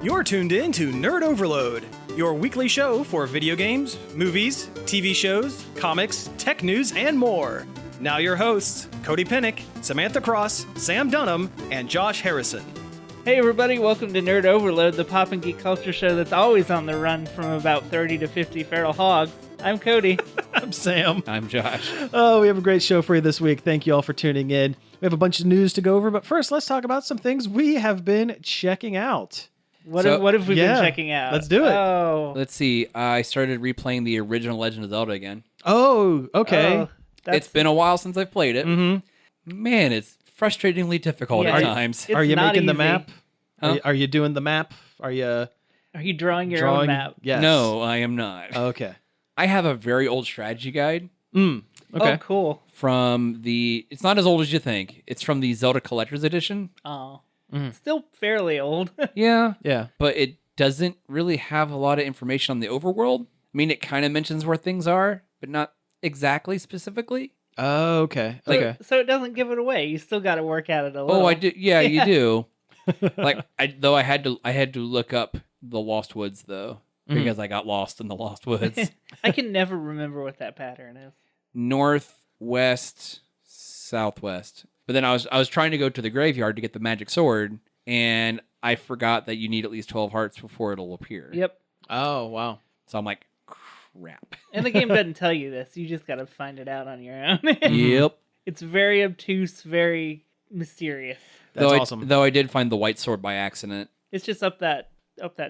You're tuned in to Nerd Overload, your weekly show for video games, movies, TV shows, comics, tech news, and more. Now your hosts, Cody Pennick, Samantha Cross, Sam Dunham, and Josh Harrison. Hey everybody, welcome to Nerd Overload, the pop and geek culture show that's always on the run from about 30 to 50 feral hogs. I'm Cody. I'm Sam. I'm Josh. Oh, we have a great show for you this week. Thank you all for tuning in. We have a bunch of news to go over, but first, let's talk about some things we have been checking out. What have we been checking out? Let's do it. Oh, Let's see. I started replaying the original Legend of Zelda again. Oh, okay. Oh, It's been a while since I've played it. Mm-hmm. Man, it's frustratingly difficult Yeah, at times. it's Are you not making the easy. map? Huh? Are you doing the map? Are you drawing your own map? Yes. No, I am not. Okay. I have a very old strategy guide Okay. Oh, cool. from the... It's not as old as you think. It's from the Zelda Collector's Edition. Oh, Mhm. still fairly old. Yeah, Yeah. but it doesn't really have a lot of information on the overworld. I mean, it kind of mentions where things are, but not exactly specifically. Oh, okay. So, Okay. so it doesn't give it away. You still got to work at it a little. Oh, I do. Yeah, Yeah. you do. I had to look up the Lost Woods though, because I got lost in the Lost Woods. I can never remember what that pattern is. Northwest, southwest. But then I was trying to go to the graveyard to get the magic sword, and I forgot that you need at least 12 hearts before it'll appear. Yep. Oh, wow. So I'm like, crap. And the game doesn't tell you this. You just got to find it out on your own. Yep. It's very obtuse, very mysterious. That's though awesome. Though I did find the white sword by accident. It's just up that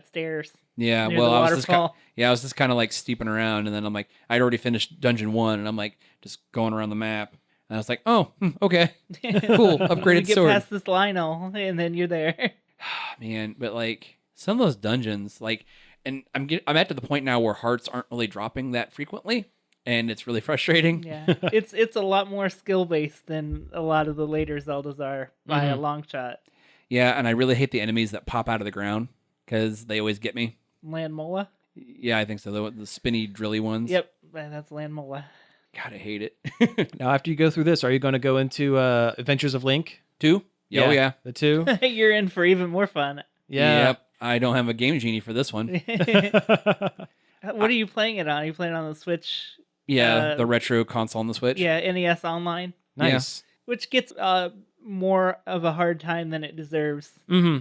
stairs. Yeah, Near well, the I was waterfall. I was just kind of like steeping around, and then I'm like, I'd already finished dungeon 1, and I'm like, just going around the map, and I was like, oh, okay, cool, upgraded You get sword. past this Lionel, and then you're there. Man, but like some of those dungeons, like, and I'm at to the point now where hearts aren't really dropping that frequently, and it's really frustrating. Yeah, it's a lot more skill based than a lot of the later Zeldas are by a long shot. Yeah, and I really hate the enemies that pop out of the ground because they always get me. Land Mola. Yeah, I think so. The spinny, drilly ones. Yep, that's Land Mola. God, I hate it. Now, after you go through this, are you going to go into Adventures of Link? 2? Oh, yeah. The 2? You're in for even more fun. Yeah. Yep. I don't have a Game Genie for this one. What are you playing it on? Are you playing on the Switch? Yeah, the retro console on the Switch. Yeah, NES Online, Nice. which gets more of a hard time than it deserves. Mm-hmm.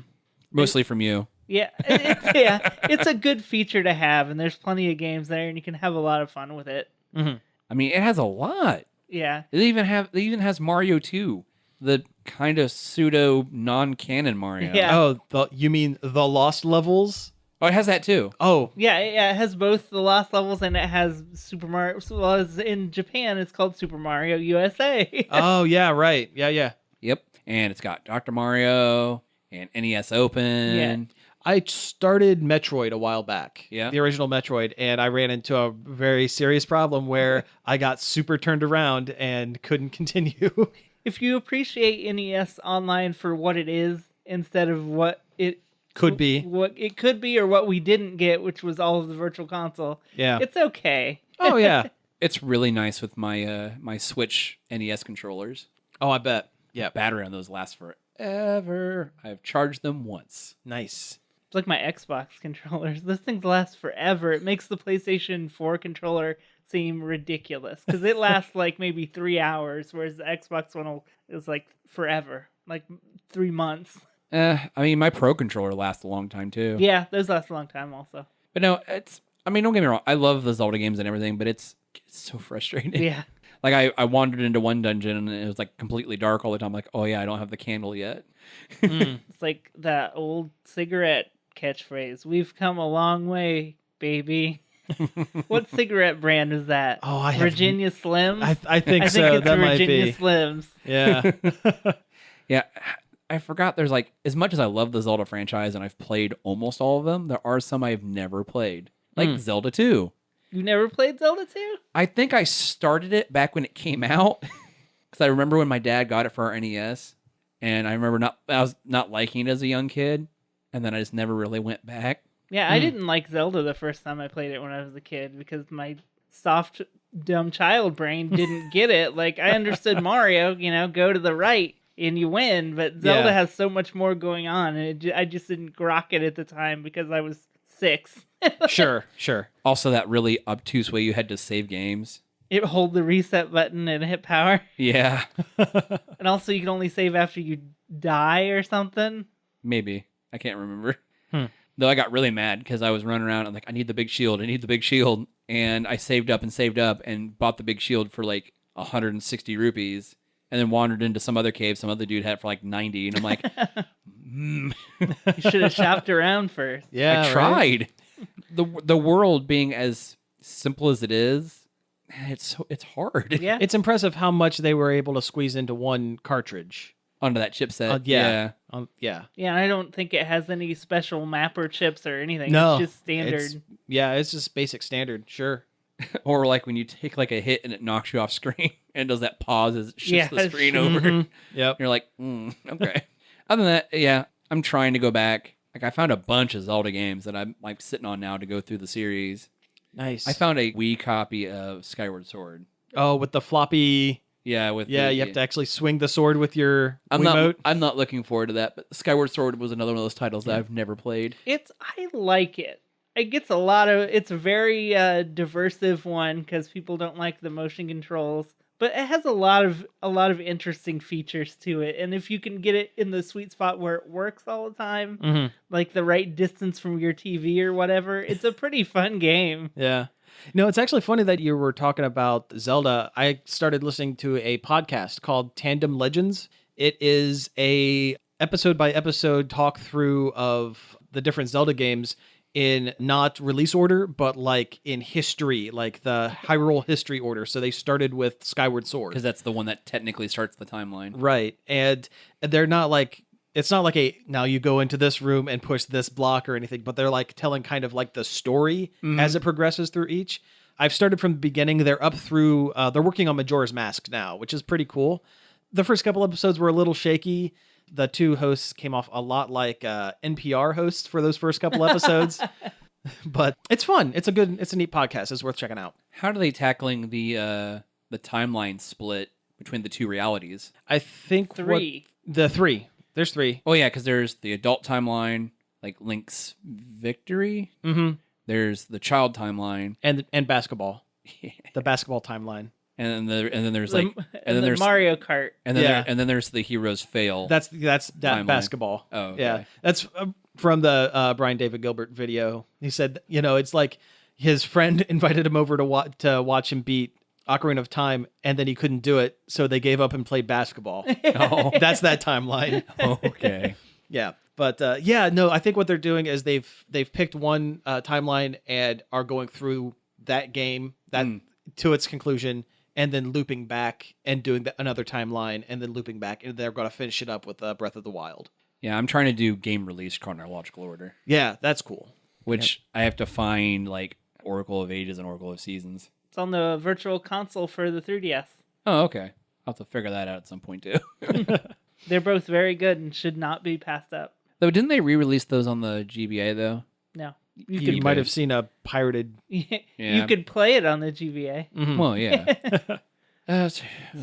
Mostly from you. Yeah, it's a good feature to have, and there's plenty of games there, and you can have a lot of fun with it. Mm-hmm. I mean, it has a lot. Yeah, It even has Mario 2, the kind of pseudo non-canon Mario. Yeah. Oh, you mean the Lost Levels? Oh, it has that too. Oh, yeah, it has both the Lost Levels and it has Super Mario. Well, as in Japan, it's called Super Mario USA. oh, yeah, right. Yeah. Yep. And it's got Dr. Mario and NES Open. Yeah. I started Metroid a while back. Yeah. The original Metroid, and I ran into a very serious problem where I got super turned around and couldn't continue. If you appreciate NES Online for what it is instead of what it Could be. what it could be, or what we didn't get, which was all of the Virtual Console, Yeah. it's okay. Oh, yeah. It's really nice with my my Switch NES controllers. Oh, I bet. Yeah. Battery on those lasts forever. I've charged them once. Nice. It's like my Xbox controllers. Those things last forever. It makes the PlayStation 4 controller seem ridiculous because it lasts like maybe 3 hours, whereas the Xbox one is like forever, like 3 months. I mean, my Pro controller lasts a long time too. Yeah, those last a long time also. But no, I mean, don't get me wrong. I love the Zelda games and everything, but it's so frustrating. Yeah. Like I wandered into one dungeon and it was like completely dark all the time. I'm like, oh yeah, I don't have the candle yet. It's like that old cigarette catchphrase. We've come a long way, baby. What cigarette brand is that? Oh, I have... Virginia Slims? I think so. think it's That might Virginia be. Slims. Yeah. Yeah, I forgot there's like, as much as I love the Zelda franchise and I've played almost all of them, there are some I've never played. Like Zelda 2. You never played Zelda 2? I think I started it back when it came out. Because I remember when my dad got it for our NES. And I remember I was not liking it as a young kid. And then I just never really went back. Yeah, I didn't like Zelda the first time I played it when I was a kid because my soft, dumb child brain didn't get it. Like, I understood Mario, go to the right. and you win, but Zelda Yeah. has so much more going on, and I just didn't grok it at the time because I was 6. Sure. Also, that really obtuse way you had to save games. It hold the reset button and hit power, Yeah, and also you can only save after you die or something. maybe. I can't remember. Though I got really mad because I was running around. I'm like, I need the big shield. And I saved up and bought the big shield for like 160 rupees. And then wandered into some other cave. Some other dude had it for like 90. And I'm like, You should have shopped around first. Yeah, I tried. The world being as simple as it is, it's hard. Yeah. It's impressive how much they were able to squeeze into one cartridge. Onto that chipset. Yeah. Yeah, and I don't think it has any special mapper chips or anything. No. It's just standard. It's just basic standard. Sure. Or like when you take like a hit and it knocks you off screen and does that pause as it shifts the screen over. Yep. You're like, okay. Other than that, yeah, I'm trying to go back. Like I found a bunch of Zelda games that I'm like sitting on now to go through the series. Nice. I found a Wii copy of Skyward Sword. Oh, with the floppy. Yeah, You have to actually swing the sword with your I'm Wiimote. not looking forward to that. But Skyward Sword was another one of those titles that I've never played. I like it. It gets a lot of. It's a very diversive one because people don't like the motion controls, but it has a lot of interesting features to it. And if you can get it in the sweet spot where it works all the time, like the right distance from your TV or whatever, it's a pretty fun game. Yeah. No, it's actually funny that you were talking about Zelda. I started listening to a podcast called Tandem Legends. It is a episode by episode talk through of the different Zelda games in not release order, but like in history, like the Hyrule history order. So they started with Skyward Sword. Because that's the one that technically starts the timeline. Right. And they're not like, it's not like now you go into this room and push this block or anything, but they're like telling kind of like the story as it progresses through each. I've started from the beginning. They're up through, they're working on Majora's Mask now, which is pretty cool. The first couple episodes were a little shaky. The two hosts came off a lot like NPR hosts for those first couple episodes, but it's fun. It's a neat podcast. It's worth checking out. How are they tackling the timeline split between the two realities? I think 3. There's 3. Oh yeah, because there's the adult timeline, like Link's victory. Mm-hmm. There's the child timeline And basketball. The basketball timeline. and then there's like and then there's Mario Kart. and then there's the heroes fail. That's that Timeline. basketball. Oh, okay. Yeah. That's from the Brian David Gilbert video. He said, it's like his friend invited him over to watch him beat Ocarina of Time, and then he couldn't do it, so they gave up and played basketball. Oh, That's that timeline. okay. Yeah. But I think what they're doing is they've picked one timeline and are going through that game to its conclusion, and then looping back and doing another timeline, and then looping back, and they're going to finish it up with Breath of the Wild. Yeah, I'm trying to do game release chronological order, Yeah, that's cool. which I have to find like Oracle of Ages and Oracle of Seasons. It's on the virtual console for the 3DS. Oh, okay. I'll have to figure that out at some point too. They're both very good and should not be passed up. Though, didn't they re-release those on the GBA though? No. You might have seen a pirated. You could play it on the GBA. Well, yeah.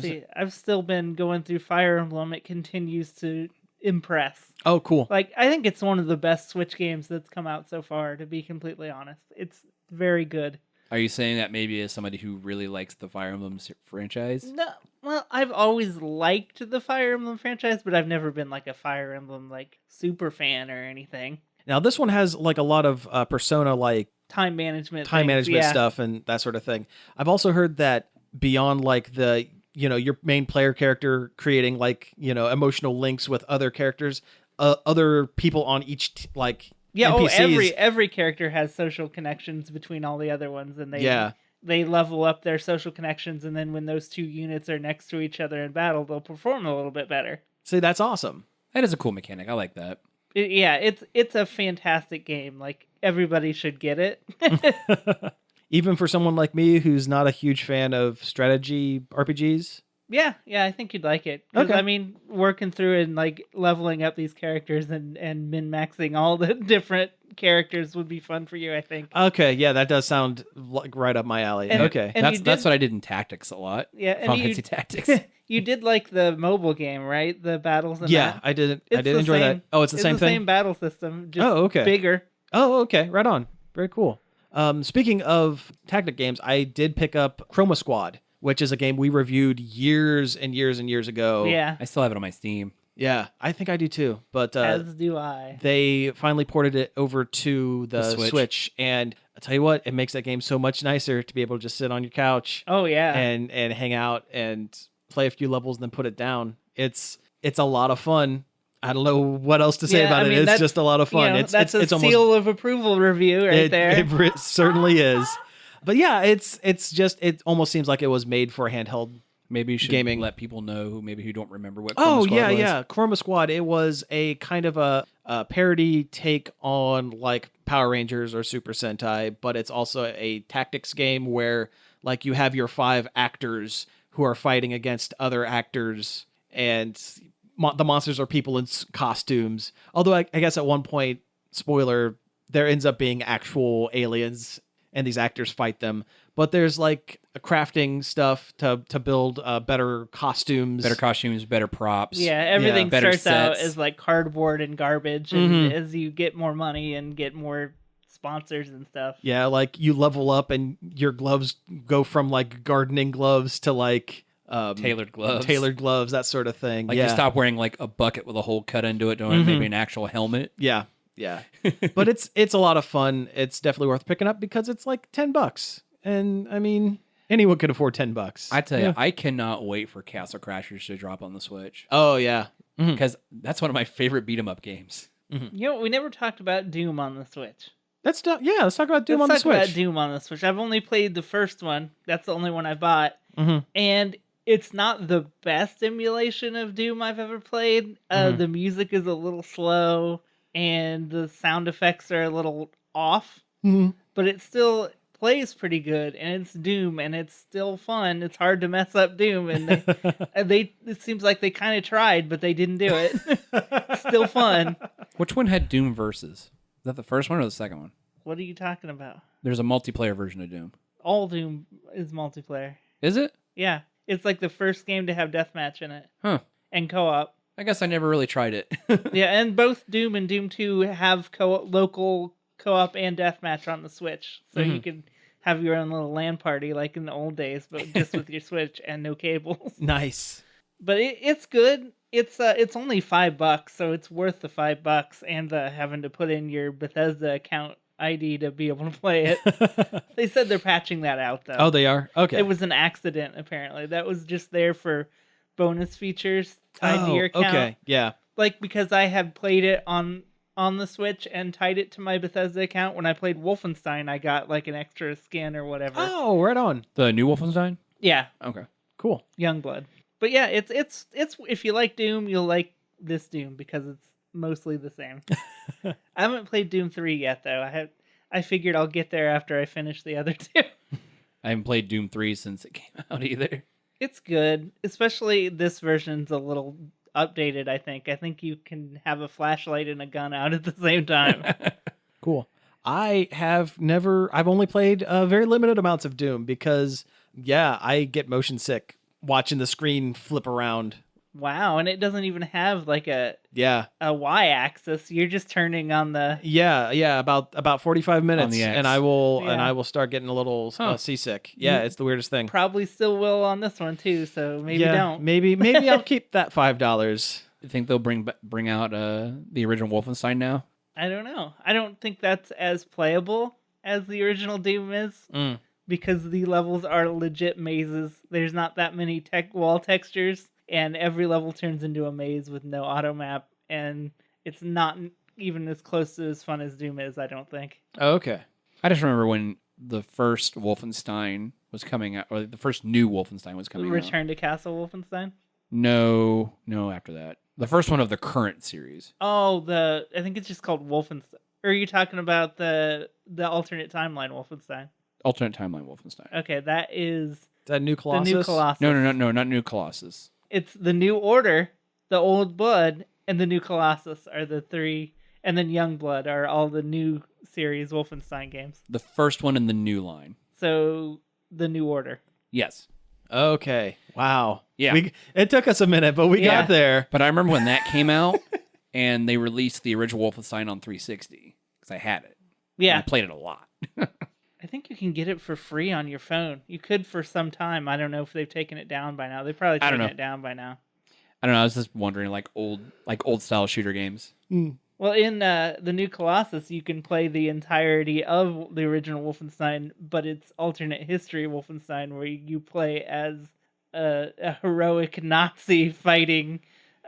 See, I've still been going through Fire Emblem. It continues to impress. Oh, cool. Like, I think it's one of the best Switch games that's come out so far, to be completely honest. It's very good. Are you saying that maybe as somebody who really likes the Fire Emblem franchise? No, well, I've always liked the Fire Emblem franchise, but I've never been like a Fire Emblem like super fan or anything. Now this one has like a lot of Persona like Time management stuff and that sort of thing. I've also heard that beyond like the your main player character creating like emotional links with other characters, other people on each NPCs. Every character has social connections between all the other ones, and they level up their social connections, and then when those two units are next to each other in battle, they'll perform a little bit better. See, that's awesome. That is a cool mechanic. I like that. It's a fantastic game. Like, everybody should get it. Even for someone like me who's not a huge fan of strategy RPGs. Yeah, I think you'd like it. 'Cause, Okay. I mean, working through and like leveling up these characters and min-maxing all the different characters would be fun for you, I think. Okay, yeah, that does sound like right up my alley. And- okay. and That's what I did in Tactics a lot. Yeah, and Final Fantasy Tactics. You did like the mobile game, right? The battles and Yeah, that? I did. I It's did the enjoy that. same- Oh, it's the same thing. Same battle system, just Okay. bigger. Oh, okay. Right on. Very cool. Speaking of tactic games, I did pick up Chroma Squad, which is a game we reviewed years and years and years ago. Yeah, I still have it on my Steam. Yeah, I think I do too. But as do I. they finally ported it over to the Switch, and I'll tell you what, it makes that game so much nicer to be able to just sit on your couch Oh yeah, and hang out and play a few levels and then put it down. It's a lot of fun. I don't know what else to say about it. It's that's- just a lot of fun. You know, that's a it's almost seal of approval review right there. It certainly is. But yeah, it almost seems like it was made for handheld. Maybe you should Gaming. let people know who don't remember what. Oh Chroma Squad yeah, was. yeah. Chroma Squad. It was a kind of a parody take on like Power Rangers or Super Sentai, but it's also a tactics game where like you have your 5 actors who are fighting against other actors, and the monsters are people in costumes. Although I guess at one point, spoiler, there ends up being actual aliens, and these actors fight them. But there's like a crafting stuff to build better costumes. Better costumes, better props. Yeah, everything better starts out sets. as like cardboard and garbage, and as you get more money and get more sponsors and stuff. Yeah, like you level up and your gloves go from like gardening gloves to like Tailored gloves. that sort of thing. Like yeah. you stop wearing like a bucket with a hole cut into it, doing maybe an actual helmet. Yeah, yeah. But it's a lot of fun. It's definitely worth picking up because it's like $10. And I mean, anyone can afford $10. I tell you, I cannot wait for Castle Crashers to drop on the Switch Oh yeah. because that's one of my favorite beat 'em up games. You know, we never talked about Doom on the Switch. Let's talk about Doom on the Let's talk about Switch. Doom on the Switch. I've only played the first one. That's the only one I bought. Mhm. And it's not the best emulation of Doom I've ever played. The music is a little slow, and the sound effects are a little off. Mhm. But it still plays pretty good, and it's Doom, and it's still fun. It's hard to mess up Doom, and it seems like they kind of tried, but they didn't do it. It's still fun. Which one had Doom Versus? Is that the first one or the second one? What are you talking about? There's a multiplayer version of Doom. All Doom is multiplayer. Is it? Yeah, it's like the first game to have deathmatch in it Huh. and co-op. I guess I never really tried it. Yeah, and both Doom and Doom 2 have local co-op and deathmatch on the Switch, so you can have your own little LAN party like in the old days, but just with your Switch and no cables. Nice. But it's good. It's only $5, so it's worth the $5 and having to put in your Bethesda account ID to be able to play it. They said they're patching that out though. Oh, they are? Okay. It was an accident apparently. That was just there for bonus features tied to your account. Okay. Yeah. Like because I had played it on the Switch and tied it to my Bethesda account. When I played Wolfenstein, I got like an extra skin or whatever. Oh, right on. The new Wolfenstein? Yeah, Okay. Cool. Youngblood. But yeah, it's if you like Doom, you'll like this Doom because it's mostly the same. I haven't played Doom 3 yet though. I figured I'll get there after I finish the other two. I haven't played Doom 3 since it came out either. It's good, especially this version's a little updated, I think. I think you can have a flashlight and a gun out at the same time. Cool. I've only played very limited amounts of Doom because, yeah, I get motion sick watching the screen flip around. Wow, and it doesn't even have like a Yeah. y-axis. You're just turning on the... Yeah, about 45 minutes, the X. and I will Yeah. start getting a little seasick. Yeah, it's the weirdest thing. Probably still will on this one too, so maybe don't. Maybe I'll keep that $5. You think they'll bring out the original Wolfenstein now? I don't know. I don't think that's as playable as the original Doom is. Because the levels are legit mazes. There's not that many wall textures, and every level turns into a maze with no auto map, and it's not even as close to as fun as Doom is, I don't think. Okay. I just remember when the first Wolfenstein was coming out, or the first new Wolfenstein was coming out. Return to Castle Wolfenstein? No, after that. The first one of the current series. Oh, I think it's just called Wolfenstein. Or are you talking about the alternate timeline Wolfenstein? Alternate timeline Wolfenstein. Okay, that is Is that New Colossus? the New Colossus. No, not New Colossus. It's the New Order, the Old Blood, and the New Colossus are the three, and then Youngblood are all the new series Wolfenstein games. The first one in the new line. So, the New Order. Yes. Okay. Wow. Yeah. It took us a minute, but we got there. But I remember when that came out and they released the original Wolfenstein on 360 because I had it. Yeah. And I played it a lot. I think you can get it for free on your phone. You could for some time. I don't know if they've taken it down by now. They've probably taken it down by now. I don't know. I was just wondering, like old style shooter games. Well, in the new Colossus, you can play the entirety of the original Wolfenstein, but it's alternate history Wolfenstein, where you play as a heroic Nazi fighting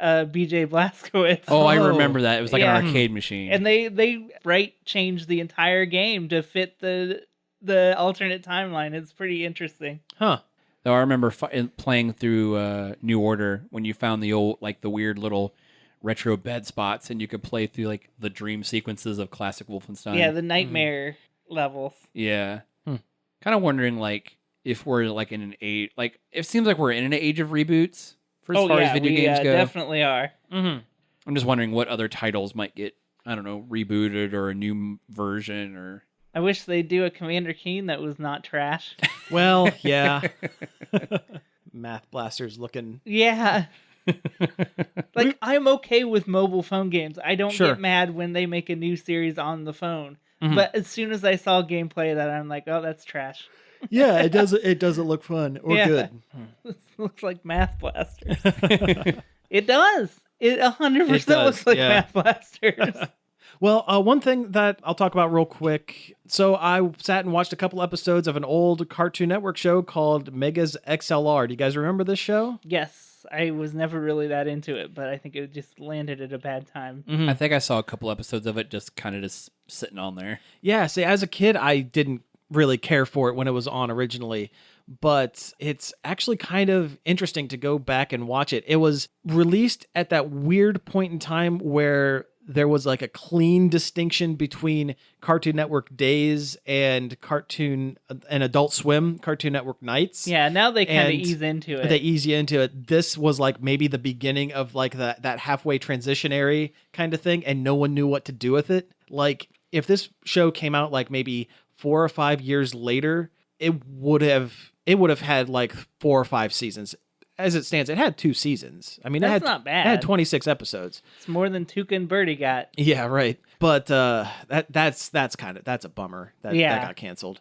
BJ Blazkowicz. Oh, I remember that. It was like Yeah. an arcade machine. And they changed the entire game to fit the alternate timeline. It's pretty interesting. Huh. Though I remember playing through New Order when you found the old, like the weird little retro bed spots, and you could play through like the dream sequences of classic Wolfenstein. Yeah, the nightmare levels. Yeah. Kind of wondering, like, if we're like in an age, like it seems like we're in an age of reboots for as far as video games go. Definitely are. Mm-hmm. I'm just wondering what other titles might get, I don't know, rebooted or a new version or. I wish they'd do a Commander Keen that was not trash. Well, yeah. Math blasters looking. Yeah. Like, I'm okay with mobile phone games. I don't get mad when they make a new series on the phone. Mm-hmm. But as soon as I saw gameplay of that, I'm like, oh, that's trash. Yeah, it doesn't look fun or good. This looks like Math Blasters. It does. It 100% looks like Math Blasters. Well, one thing that I'll talk about real quick. So I sat and watched a couple episodes of an old Cartoon Network show called Megas XLR. Do you guys remember this show? Yes. I was never really that into it, but I think it just landed at a bad time. Mm-hmm. I think I saw a couple episodes of it just kind of just sitting on there. Yeah, see, as a kid, I didn't really care for it when it was on originally, but it's actually kind of interesting to go back and watch it. It was released at that weird point in time where there was like a clean distinction between Cartoon Network days and Adult Swim Cartoon Network nights. Yeah, now they kind of ease into it. They ease you into it. This was like maybe the beginning of like that halfway transitionary kind of thing, and no one knew what to do with it. Like if this show came out like maybe 4 or 5 years later, it would have had like 4 or 5 seasons. As it stands, it had 2 seasons. I mean, that's not bad. It had 26 episodes. It's more than Tuca and Birdie got. Yeah, right. But that's a bummer that got canceled.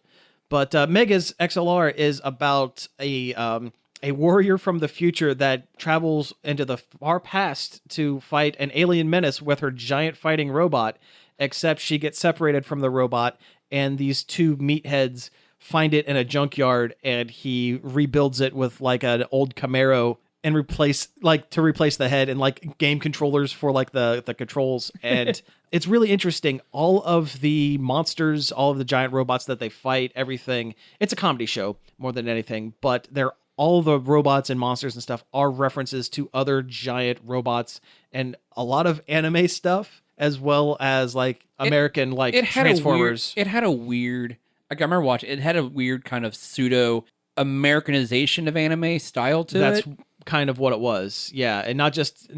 But Megas XLR is about a warrior from the future that travels into the far past to fight an alien menace with her giant fighting robot, except she gets separated from the robot, and these 2 meatheads find it in a junkyard, and he rebuilds it with like an old Camaro and replace the head and like game controllers for like the controls. And it's really interesting. All of the monsters, all of the giant robots that they fight, everything. It's a comedy show more than anything, but all the robots and monsters and stuff are references to other giant robots and a lot of anime stuff, as well as like American Transformers. It had a weird. Like I remember watching. It had a weird kind of pseudo Americanization of anime style to it. That's kind of what it was. Yeah, and not just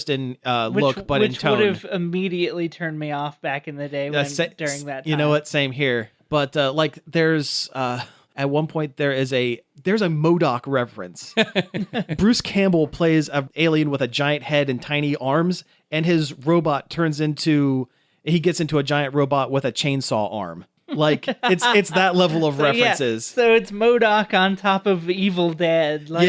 in look, but in tone. Which would have immediately turned me off back in the day during that time. You know what? Same here. But like, there's at one point there's a MODOK reference. Bruce Campbell plays an alien with a giant head and tiny arms, and his robot he gets into a giant robot with a chainsaw arm. Like it's that level of references. Yeah. So it's MODOK on top of Evil Dead. Like...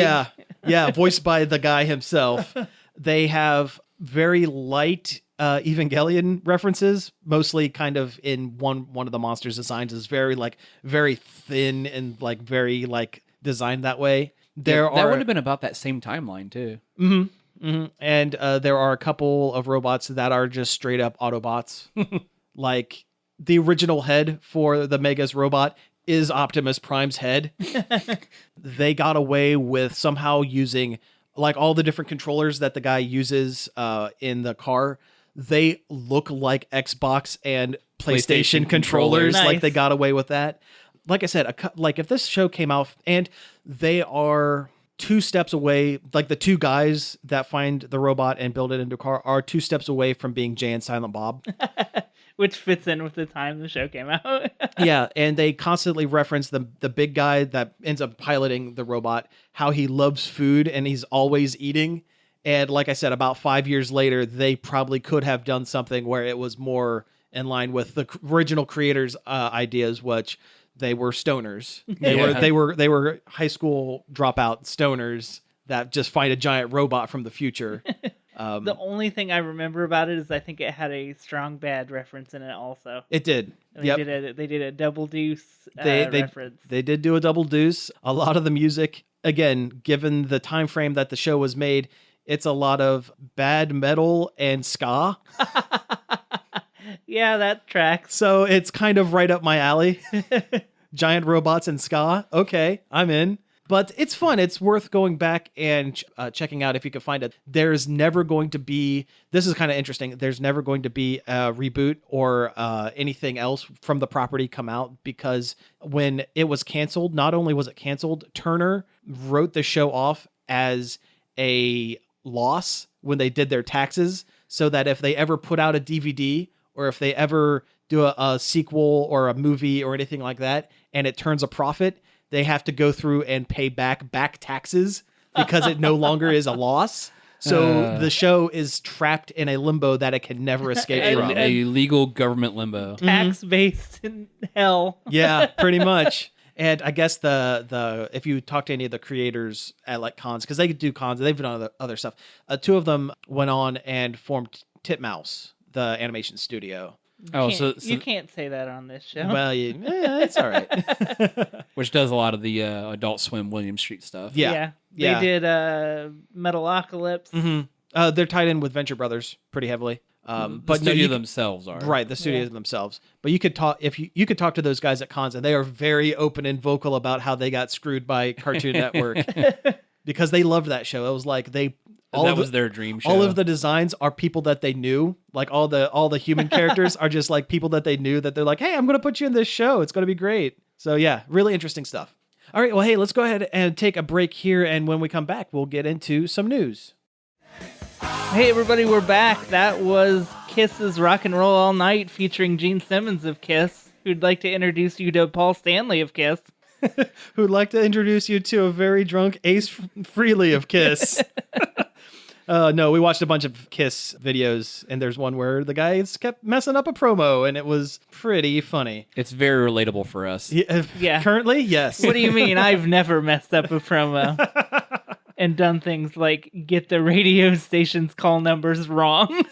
Yeah, voiced by the guy himself. They have very light Evangelion references, mostly kind of in one of the monsters' designs is very thin and like very like designed that way. That would have been about that same timeline too. Mm-hmm. Mm-hmm. And there are a couple of robots that are just straight up Autobots. Like the original head for the Megas robot is Optimus Prime's head. They got away with somehow using like all the different controllers that the guy uses in the car. They look like Xbox and PlayStation controllers. Nice. Like they got away with that. Like I said, like if this show came out and they are 2 steps away, like the 2 guys that find the robot and build it into a car are 2 steps away from being Jay and Silent Bob. Which fits in with the time the show came out. Yeah, and they constantly reference the big guy that ends up piloting the robot, how he loves food and he's always eating. And like I said, about 5 years later, they probably could have done something where it was more in line with the original creators' ideas, which they were stoners. They were high school dropout stoners that just find a giant robot from the future. The only thing I remember about it is I think it had a strong bad reference in it also. It did. And they did a double deuce reference. They did do a double deuce. A lot of the music, again, given the time frame that the show was made, it's a lot of bad metal and ska. Yeah, that tracks. So it's kind of right up my alley. Giant robots and ska. Okay, I'm in. But it's fun. It's worth going back and checking out if you can find it. There's never going to be, this is kind of interesting, there's never going to be a reboot or anything else from the property come out, because when it was canceled, not only was it canceled, Turner wrote the show off as a loss when they did their taxes, so that if they ever put out a DVD or if they ever do a sequel or a movie or anything like that, and it turns a profit, they have to go through and pay back taxes because it no longer is a loss. So the show is trapped in a limbo that it can never escape from. A legal government limbo. Tax-based in hell. Yeah, pretty much. And I guess the if you talk to any of the creators at like cons, because they do cons, they've done other stuff. Two of them went on and formed Titmouse, the animation studio. You can't say that on this show. Well, it's all right. Which does a lot of the Adult Swim William Street stuff. Yeah. They did Metalocalypse. Mm-hmm. They're tied in with Venture Brothers pretty heavily. But the studio themselves are. Right, the studios themselves. But you could talk if you could talk to those guys at cons, and they are very open and vocal about how they got screwed by Cartoon Network because they loved that show. It was like that was their dream show. All of the designs are people that they knew. Like all the human characters are just like people that they knew, that they're like, hey, I'm going to put you in this show. It's going to be great. So yeah, really interesting stuff. All right, well, hey, let's go ahead and take a break here, and when we come back, we'll get into some news. Hey everybody, we're back. That was Kiss's Rock and Roll All Night featuring Gene Simmons of Kiss, who'd like to introduce you to Paul Stanley of Kiss. Who'd like to introduce you to a very drunk Ace Frehley of Kiss. No, we watched a bunch of Kiss videos, and there's one where the guys kept messing up a promo, and it was pretty funny. It's very relatable for us. Yeah. Currently, yes. What do you mean? I've never messed up a promo and done things like get the radio station's call numbers wrong.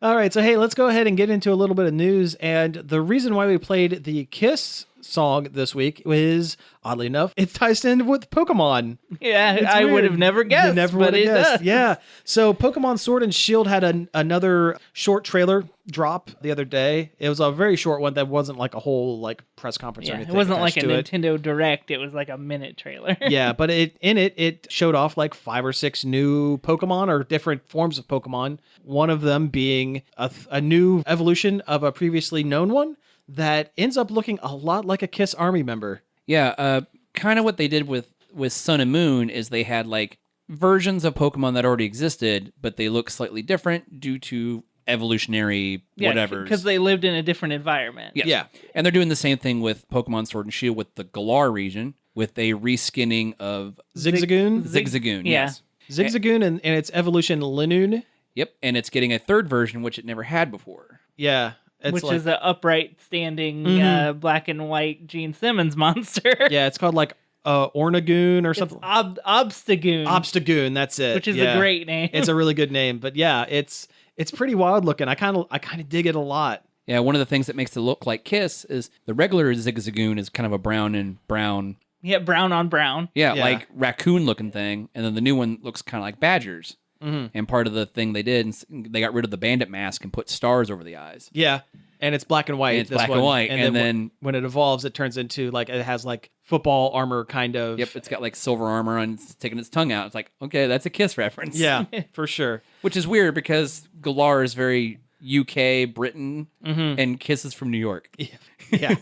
All right, so hey, let's go ahead and get into a little bit of news. And the reason why we played the Kiss song this week is, oddly enough, it ties in with Pokemon. Yeah, It's I weird. would have never guessed. You never but would have it guessed. does. Yeah. So Pokemon Sword and Shield had another short trailer drop the other day. It was a very short one that wasn't like a whole like press conference or anything. It wasn't like a attached to it. Nintendo Direct. It was like a minute trailer. Yeah, but it showed off like 5 or 6 new Pokemon or different forms of Pokemon. One of them being a new evolution of a previously known one that ends up looking a lot like a Kiss Army member. Yeah, kind of what they did with Sun and Moon is they had like versions of Pokemon that already existed, but they look slightly different due to evolutionary whatever. Because they lived in a different environment. Yes. Yeah. And they're doing the same thing with Pokemon Sword and Shield with the Galar region, with a reskinning of Zigzagoon? Zigzagoon, yeah. yes. Zigzagoon and its evolution Linoon. Yep, and it's getting a third version, which it never had before. Yeah. Which like, is an upright, standing, black and white Gene Simmons monster. Yeah, it's called like Ornagoon or something. Obstagoon. Obstagoon, that's it. Which is a great name. It's a really good name. But yeah, it's pretty wild looking. I kind of dig it a lot. Yeah, one of the things that makes it look like Kiss is the regular Zigzagoon is kind of a brown and brown. Yeah, brown on brown. Yeah, like raccoon looking thing. And then the new one looks kind of like badgers. Mm-hmm. And part of the thing they did, they got rid of the bandit mask and put stars over the eyes. Yeah, and it's black and white. And it's black and white. And then when it evolves, it turns into like, it has like football armor kind of. Yep, it's got like silver armor and it's taking its tongue out. It's like, okay, that's a Kiss reference. Yeah, for sure. Which is weird because Galar is very UK, Britain, and Kiss is from New York. Yeah.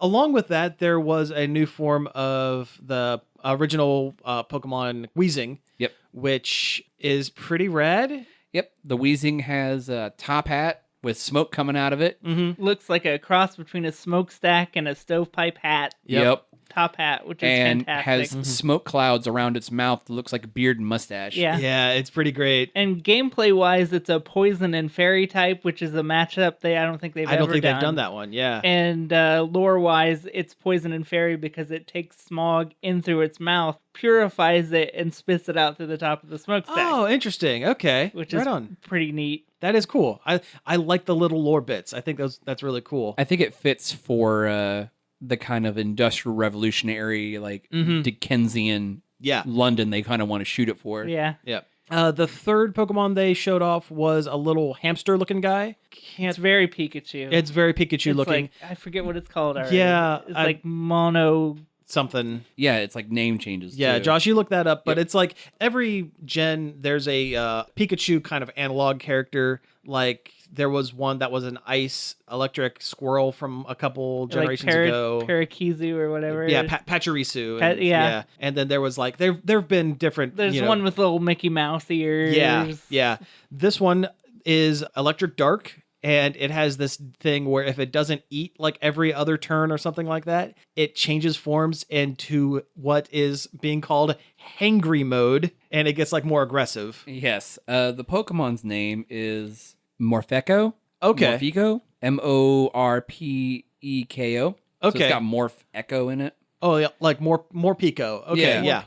Along with that, there was a new form of the original Pokemon Weezing. Yep. Which is pretty rad. Yep. The Weezing has a top hat with smoke coming out of it. Looks like a cross between a smokestack and a stovepipe hat. Yep. Top hat, which is And fantastic. has smoke clouds around its mouth that looks like a beard and mustache. Yeah. Yeah, it's pretty great. And gameplay-wise, it's a poison and fairy type, which is a matchup I don't think they've ever done. They've done that one, yeah. And lore-wise, it's poison and fairy because it takes smog in through its mouth, purifies it, and spits it out through the top of the smokestack. Oh, interesting. Okay. Which right is on. pretty neat. That is cool. I like the little lore bits. I think that's really cool. I think it fits for the kind of industrial revolutionary, like Dickensian London they kind of want to shoot it for. Yeah. Yep. The third Pokemon they showed off was a little hamster-looking guy. It's very Pikachu. It's very Pikachu It's looking. like, I forget what it's called already. Yeah, It's like mono... something. Yeah, it's like name changes. Yeah, too. Josh, you look that up, but it's like every gen there's a Pikachu kind of analog character. Like there was one that was an ice electric squirrel from a couple generations ago. Parakizu or whatever. Yeah, Pachirisu. Yeah. And then there was like there've been different. There's one with little Mickey Mouse ears. Yeah. This one is electric dark. And it has this thing where if it doesn't eat like every other turn or something like that, it changes forms into what is being called hangry mode, and it gets like more aggressive. Yes. The Pokemon's name is Morpeko. Okay. Morpeko. Morpeko. So Okay. it's got Morph Echo in it. Oh yeah, like more Pico. Okay, yeah.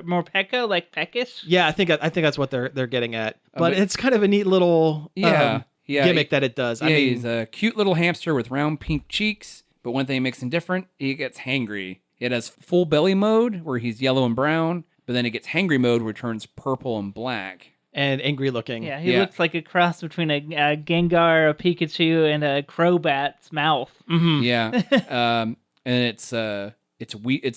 More Pecco, like peckish? Yeah, I think that's what they're getting at. But it's kind of a neat little gimmick that it does. Yeah, I mean, he's a cute little hamster with round pink cheeks, but one thing makes him different, he gets hangry. It has full belly mode, where he's yellow and brown, but then it gets hangry mode, where it turns purple and black. and angry looking. Yeah, he looks like a cross between a Gengar, a Pikachu, and a Crobat's mouth. Mm-hmm. Yeah. And it's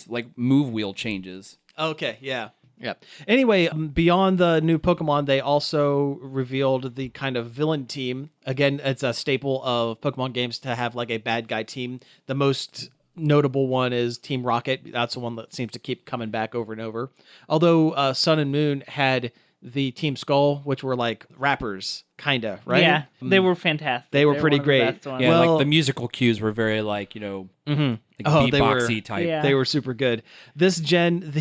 like move wheel changes. Okay, yeah. Yeah. Anyway, beyond the new Pokemon, they also revealed the kind of villain team. Again, it's a staple of Pokemon games to have like a bad guy team. The most notable one is Team Rocket. That's the one that seems to keep coming back over and over. Although Sun and Moon had the Team Skull, which were like rappers, kinda, right? Yeah, they were fantastic. They were pretty great. Yeah, Well, like the musical cues were very like, like beatboxy type. Yeah. They were super good. This gen,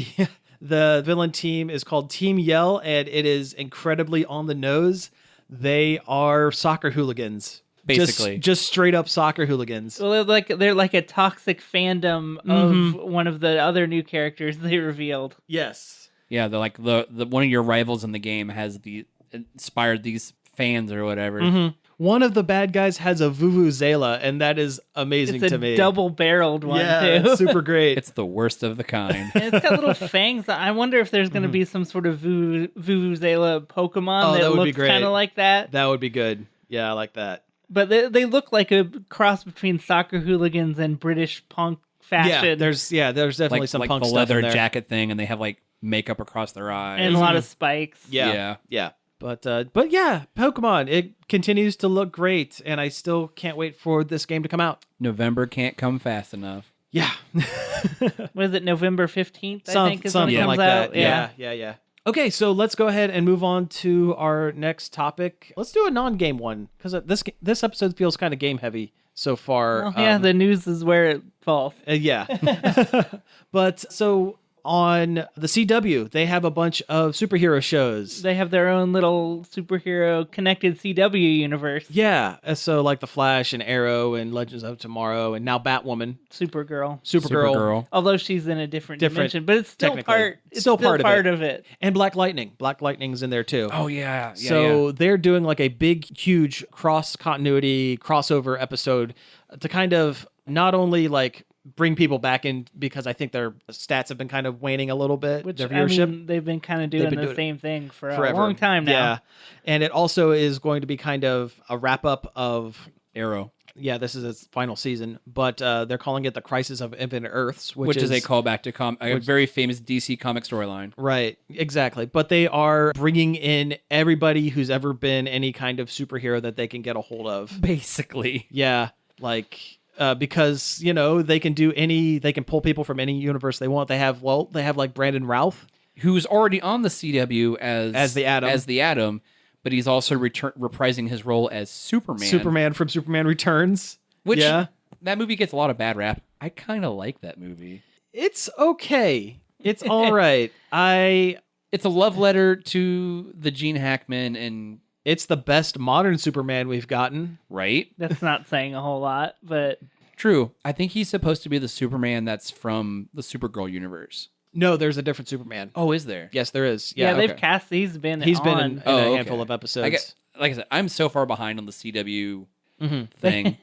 the villain team is called Team Yell, and it is incredibly on the nose. They are soccer hooligans. Basically. Just straight up soccer hooligans. Well, they're like a toxic fandom of one of the other new characters they revealed. Yes. Yeah, they're like the one of your rivals in the game has inspired these fans or whatever. Mm-hmm. One of the bad guys has a Vuvuzela, and that is amazing It's to me. a double-barreled one, yeah, too. It's super great. It's the worst of the kind. And it's got little fangs. I wonder if there's going to be some sort of Vuvuzela Pokemon that that would be looks great. kind of like that. That would be good. Yeah, I like that. But they look like a cross between soccer hooligans and British punk fashion. Yeah, there's definitely like, some like punk the stuff leather in there. jacket thing, and they have like makeup across their eyes. and a lot of spikes. Yeah. But yeah, Pokemon, it continues to look great, and I still can't wait for this game to come out. November can't come fast enough. Yeah. What is it, November 15th, I think, is when it something comes like out? that. Yeah. Okay, so let's go ahead and move on to our next topic. Let's do a non-game one, because this episode feels kind of game heavy so far. Well, the news is where it falls. Yeah. But so on the CW, they have a bunch of superhero shows. They have their own little superhero connected CW universe. Yeah. So like The Flash and Arrow and Legends of Tomorrow and now Batwoman, Supergirl. Supergirl. Although she's in a different dimension, but it's still technically. part. It's Still part of it. And Black Lightning. Black Lightning's in there too. Oh yeah. So they're doing like a big, huge cross-continuity crossover episode to kind of not only like bring people back in, because I think their stats have been kind of waning a little bit. Which, their viewership. they've been kind of doing the same thing for forever. a long time now. Yeah. And it also is going to be kind of a wrap-up of Arrow. Yeah, this is its final season, but they're calling it The Crisis of Infinite Earths, which is a callback to a very famous DC comic storyline. Right, exactly. But they are bringing in everybody who's ever been any kind of superhero that they can get a hold of. Basically. Yeah, like... because they can pull people from any universe they want. They have like Brandon Routh, who's already on the CW as the Atom, but he's also reprising his role as Superman. Superman from Superman Returns. Which, yeah. that movie gets a lot of bad rap. I kind of like that movie. It's okay. It's all right. It's a love letter to the Gene Hackman and... It's the best modern Superman we've gotten. Right? That's not saying a whole lot, but... True. I think he's supposed to be the Superman that's from the Supergirl universe. No, there's a different Superman. Oh, is there? Yes, there is. Yeah, they've okay. cast... He's been been on. in a handful of episodes. Like I said, I'm so far behind on the CW thing.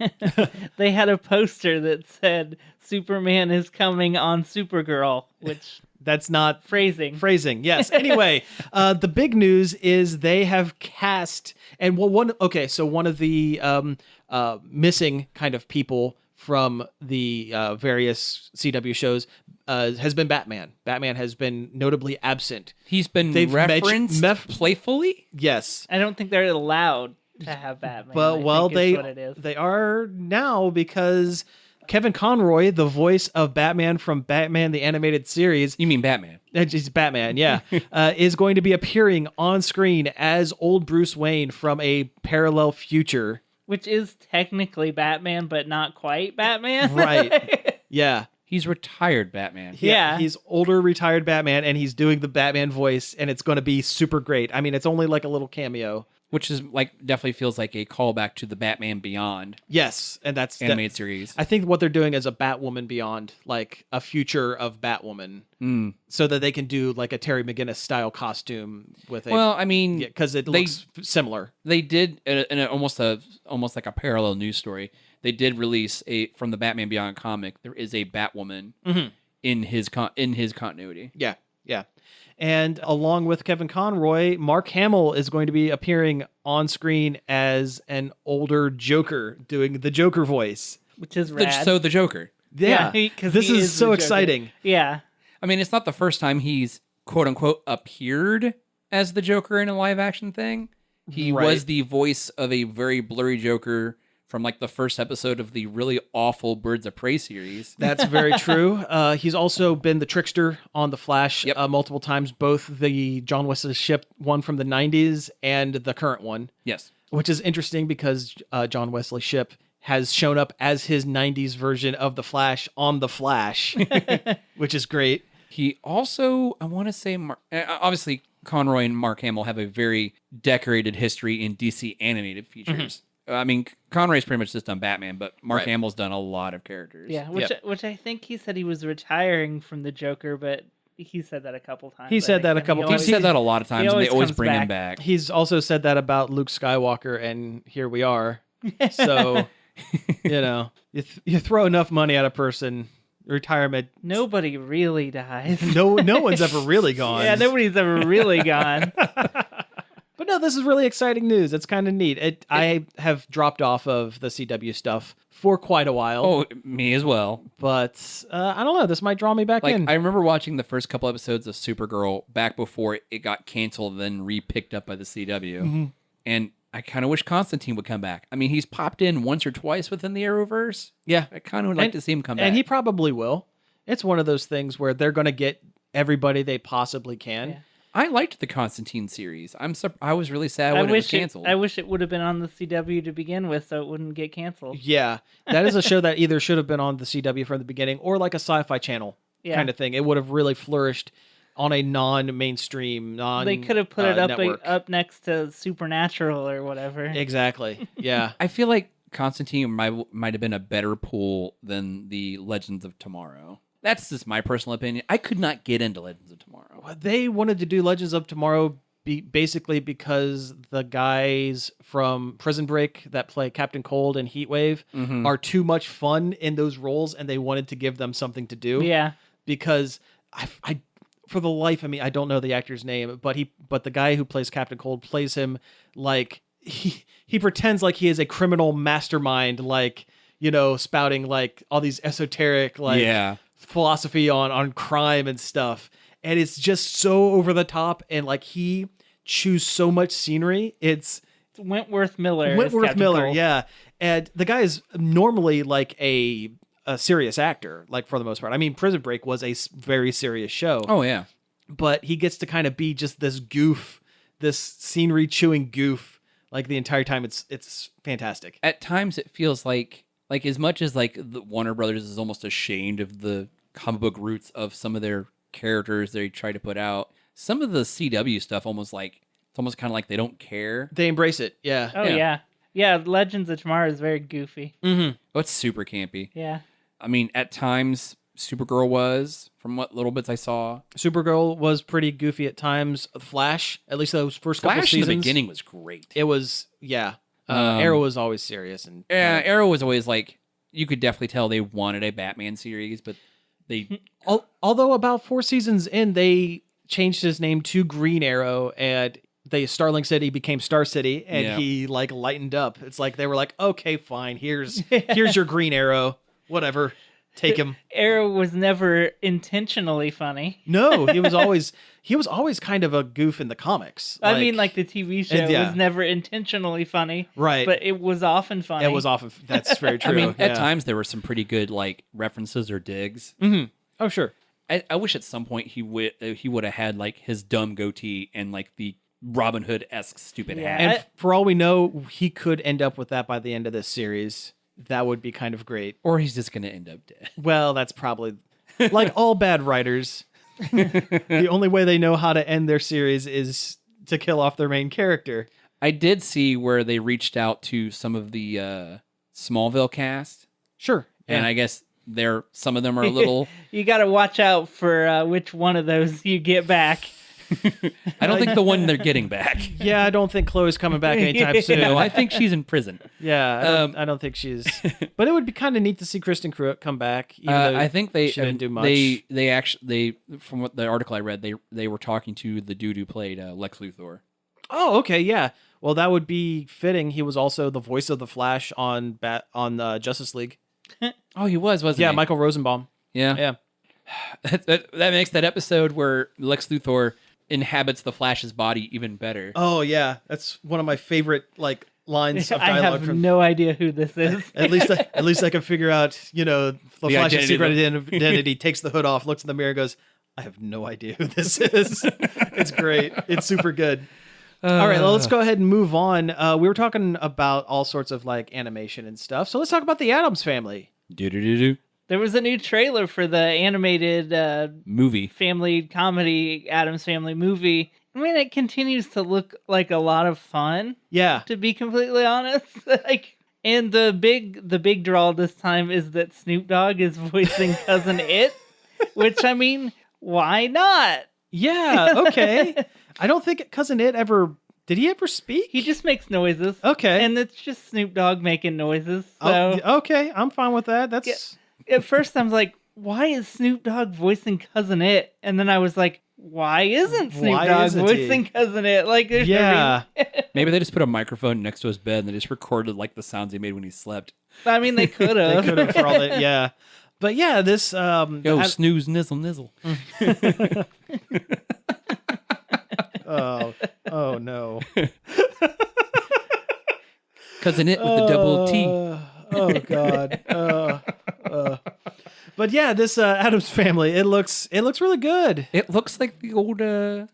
They had a poster that said Superman is coming on Supergirl, which... That's not phrasing. Yes. Anyway, the big news is they have cast, and one of the missing kind of people from the various CW shows has been Batman. Batman has been notably absent. He's been referenced playfully? Yes. I don't think they're allowed to have Batman. Well, they are now, because Kevin Conroy, the voice of Batman from Batman the Animated Series. You mean Batman? He's Batman, yeah. Is going to be appearing on screen as old Bruce Wayne from a parallel future. Which is technically Batman, but not quite Batman. Right. Yeah. He's retired Batman. Yeah. He's older, retired Batman, and he's doing the Batman voice, and it's going to be super great. I mean, it's only like a little cameo. Which is definitely feels like a callback to the Batman Beyond. Yes, and that's animated series. I think what they're doing is a Batwoman Beyond, like a future of Batwoman, so that they can do like a Terry McGinnis style costume with a. Well, I mean, because it looks similar. They did in almost like a parallel news story. They did release from the Batman Beyond comic. There is a Batwoman in his continuity. Yeah. And along with Kevin Conroy, Mark Hamill is going to be appearing on screen as an older Joker, doing the Joker voice. Which is rad. The Joker. Yeah, this is so exciting. Yeah. I mean, it's not the first time he's, quote unquote, appeared as the Joker in a live action thing. He was the voice of a very blurry Joker from like the first episode of the really awful Birds of Prey series. That's very true. He's also been the trickster on The Flash multiple times, both the John Wesley Shipp one from the 90s and the current one. Yes. Which is interesting because John Wesley Shipp has shown up as his 90s version of The Flash on The Flash, which is great. He also, I want to say, obviously, Conroy and Mark Hamill have a very decorated history in DC animated features. I mean, Conroy's pretty much just done Batman, but Mark Hamill's done a lot of characters. Yeah, which I think he said he was retiring from the Joker, but he said that a couple times. He said that a couple times. He said that a lot of times, and they always bring him back. He's also said that about Luke Skywalker, and here we are. So, you throw enough money at a person, retirement. Nobody really dies. No one's ever really gone. Yeah, nobody's ever really gone. But no, this is really exciting news. It's kind of neat. I have dropped off of the CW stuff for quite a while. Oh, me as well. But I don't know. This might draw me back in. I remember watching the first couple episodes of Supergirl back before it got canceled, then re-picked up by the CW. And I kind of wish Constantine would come back. I mean, he's popped in once or twice within the Arrowverse. Yeah. I kind of would like to see him come back. And he probably will. It's one of those things where they're going to get everybody they possibly can. Yeah. I liked the Constantine series. I was really sad when it was canceled. I wish it would have been on the CW to begin with, so it wouldn't get canceled. Yeah, that is a show that either should have been on the CW from the beginning or like a Sci-Fi Channel kind of thing. It would have really flourished on a non-mainstream, They could have put it up next to Supernatural or whatever. Exactly. Yeah. I feel like Constantine might have been a better pull than the Legends of Tomorrow. That's just my personal opinion. I could not get into Legends of Tomorrow. Well, they wanted to do Legends of Tomorrow basically because the guys from Prison Break that play Captain Cold and Heatwave are too much fun in those roles, and they wanted to give them something to do. Yeah. Because I for the life of me, I don't know the actor's name, but the guy who plays Captain Cold plays him like he pretends like he is a criminal mastermind, like, spouting like all these esoteric philosophy on crime and stuff, and it's just so over the top, and like he chews so much scenery. It's Wentworth Miller. Yeah, and the guy is normally like a serious actor, like for the most part. I mean, Prison Break was a very serious show. Oh yeah, but he gets to kind of be just this goof this scenery chewing goof like the entire time. It's fantastic. At times it feels like as much as like the Warner Brothers is almost ashamed of the comic book roots of some of their characters they try to put out, some of the CW stuff almost like it's almost kind of like they don't care. They embrace it. Yeah. Oh yeah. Legends of Tomorrow is very goofy. Mm-hmm. Oh, it's super campy. Yeah. I mean, at times Supergirl was, from what little bits I saw. Supergirl was pretty goofy at times. Flash, at least those first couple Flash in seasons. the beginning was great. It was, Arrow was always serious. And Arrow was always like, you could definitely tell they wanted a Batman series, but they... Although about 4 seasons in, they changed his name to Green Arrow, and Starling City became Star City, and he like lightened up. It's like they were like, okay, fine, here's your Green Arrow, whatever, take him. Arrow was never intentionally funny. No, he was always kind of a goof in the comics. I mean, like the TV show was never intentionally funny, right? But it was often funny. It was often. That's very true. I mean, at times there were some pretty good like references or digs. Mm-hmm. Oh, sure. I wish at some point he would have had like his dumb goatee and like the Robin Hood-esque stupid hat. And for all we know, he could end up with that by the end of this series. That would be kind of great. Or he's just going to end up dead. Well, that's probably like all bad writers. The only way they know how to end their series is to kill off their main character. I did see where they reached out to some of the Smallville cast. Sure. And I guess some of them are a little... You got to watch out for which one of those you get back. I don't think the one they're getting back. Yeah, I don't think Chloe's coming back anytime soon. No, I think she's in prison. Yeah, I don't think she's... But it would be kind of neat to see Kristen Cruick come back. Even though I think she didn't do much. They actually, from what the article I read, they were talking to the dude who played Lex Luthor. Oh, okay, yeah. Well, that would be fitting. He was also the voice of the Flash on Justice League. Oh, he wasn't he? Yeah, Michael Rosenbaum. Yeah. That makes that episode where Lex Luthor inhabits the Flash's body even better. Oh yeah, that's one of my favorite like lines of I dialogue. have no idea who this is. At least I can figure out. The Flash's secret identity. Takes the hood off, looks in the mirror, goes, "I have no idea who this is." It's great. It's super good. All right, well, let's go ahead and move on. We were talking about all sorts of like animation and stuff, so let's talk about the Addams Family. Do. There was a new trailer for the animated movie family comedy Addams Family movie. I mean, it continues to look like a lot of fun. Yeah, to be completely honest, and the big draw this time is that Snoop Dogg is voicing Cousin It, which I mean, why not? Yeah, okay. I don't think Cousin It did he ever speak? He just makes noises. Okay, and it's just Snoop Dogg making noises. So okay, I'm fine with that. That's. Yeah. At first, I was like, why is Snoop Dogg voicing Cousin It? And then I was like, why isn't Snoop Dogg voicing Cousin It? Like, there's no reason. Maybe they just put a microphone next to his bed and they just recorded like the sounds he made when he slept. I mean, they could have. They could have for all that, yeah. But yeah, this... snooze, nizzle, nizzle. Oh, no. Cousin It with the double T. Oh, God. But yeah, this Addams Family, it looks really good. It looks like the old the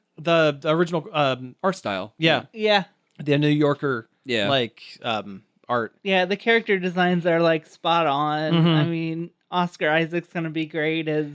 original art style. Yeah. Yeah. The New Yorker art. Yeah, the character designs are like spot on. Mm-hmm. I mean, Oscar Isaac's going to be great as